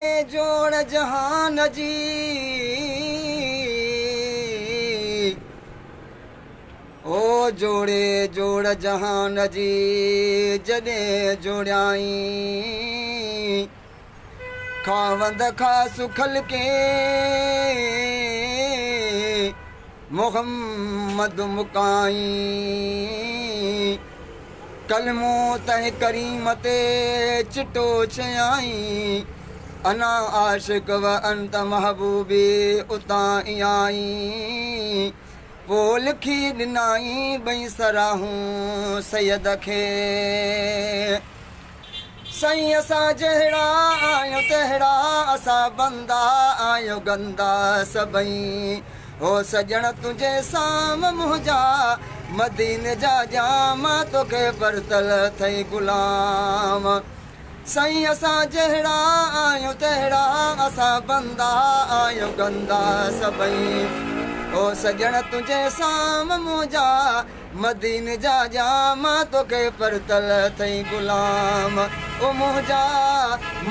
जोड़ जहान जी ओ जोड़े जोड़ जहान जी जॾहिं जोड़ियाई खावंद खा सुखल के मोहम्मद मुकाई कलमो तह करीम ते चिटो चयाई अना आशिक व अंत महबूबी उतां आई वो लिखी ॾिनाई बई सराहूं सैयद खे सही असां जहिड़ा आहियूं तहिड़ा असां बंदा आहियूं गंदा सभई हो सजण तुंहिंजे साम मुंहिंजा मदीने जा जाम तोखे परतल थई गुलाम सही असां जहिड़ा आहियूं तहिड़ा असां बंदा आहियूं गंदा सभई ओ सजण तुंहिंजे साम मुंहिंजा मदीने जा जाम तोखे परतल थई गुलाम ओ मुंहिंजा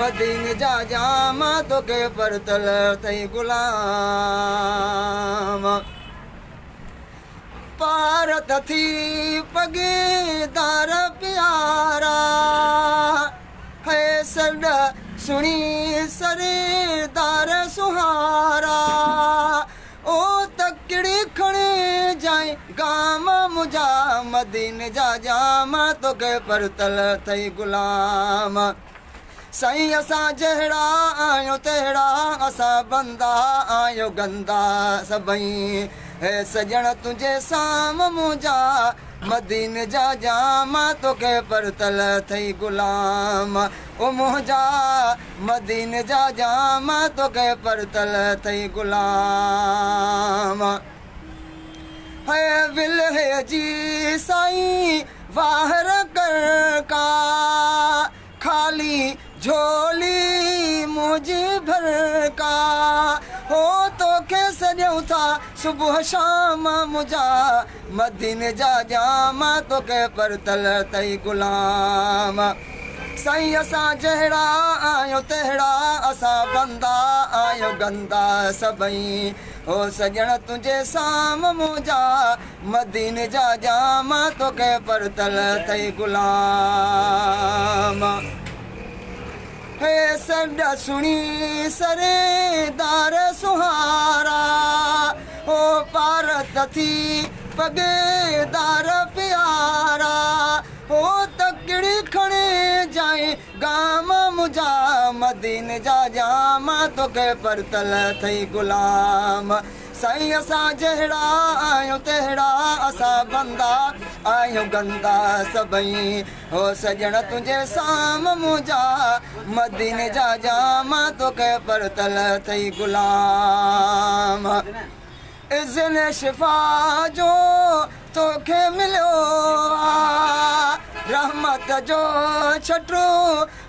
मदीने जा जाम तोखे परतल थई गुलाम पारत थी पगेदार प्यारा है सड सुणी सरेदार सुहारा ओ तकड़ी खणे जाए गाम मुझा मदीने जा जाम तोखे परतल थई गुलाम साईं असां जहिड़ा आहियूं तहिड़ा असां बंदा आहियूं गंदा सभई हे सजण तुंहिंजे साम मुंहिंजा मदीने जा जाम तोखे परतल थई गुलाम ओ मुंहिंजा मदीने जा जाम तोखे परतल थई गुलाम है विलहे जी साईं वाहर कर का खाली झोली मुझे भर का हो तोखे सॼूं था सुबुह शाम मुंहिंजा मदीने जा जाम तोखे परतल थई गुलाम साईं असां जहिड़ा आहियूं तहिड़ा असां बंदा आहियूं गंदा सभई हो सजण तुंहिंजे साम मुंहिंजा मदीने जा जाम तोखे परतल थई गुलाम हे सड सुणी सरेदार सुहारा हो पारत थी पगेदार प्यारा हो तकड़ी खणे जाए गाम मुझा मदीने जा जाम तोखे परतल थई गुलाम साईं असां जहिड़ा आहियूं तहिड़ा असां बंदा आहियूं गंदा सभई हो सजण तुंहिंजे साम मुंहिंजा मदीने जा जाम तोखे परतल थई गुलाम इज़्न शिफ़ा जो तोखे मिलियो रहमत जो छटो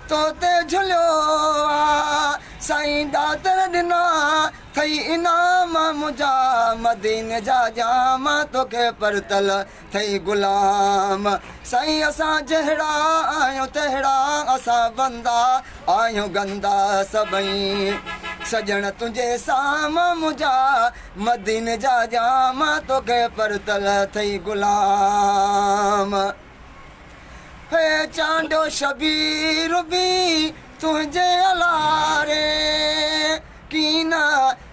तो ते झुलियो साईं दातर ॾिना थई इनाम मुंहिंजा मदीने जा जाम तोखे परतल थई गुलाम साईं असां जहिड़ा आहियूं तहिड़ा असां बंदा आहियूं गंदा सभई सजण तुंहिंजे साम मुंहिंजा मदीने जा जाम तोखे परतल थई गुलाम हे चांडो शबीर बि तुंहिंजे अलारे कीन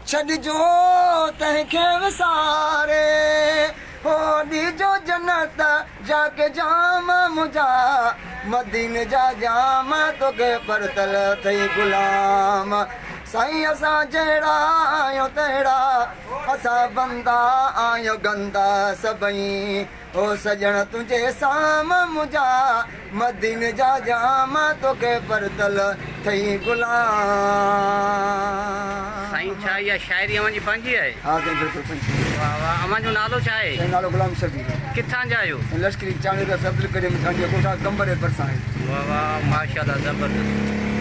छॾिजो तंहिंखे विसारे हो ॾिजो जन्नत जाके जाम मुंहिंजा मदीने जा जाम तोखे परतल थई गुलाम साईं असां जहिड़ा आहियूं तहिड़ा असां बंदा आहियूं गंदा सभई हो सजण तुंहिंजे साम मुंहिंजा मदीने जा जाम तोखे परतल थई गुलाम साईं छा इहा शाइरी अव्हां जी पंहिंजी आहे? हा साईं बिल्कुलु पंहिंजी। वाह वाह अव्हां जो नालो छा आहे? साईं नालो गुलाम शबीर। किथां जा आहियो? लश्करी चांडे अब्दुल करीम खान जे कोठा कंबर जे भरिसां आहे। वाह वाह माशाल्लाह ज़बरदस्त।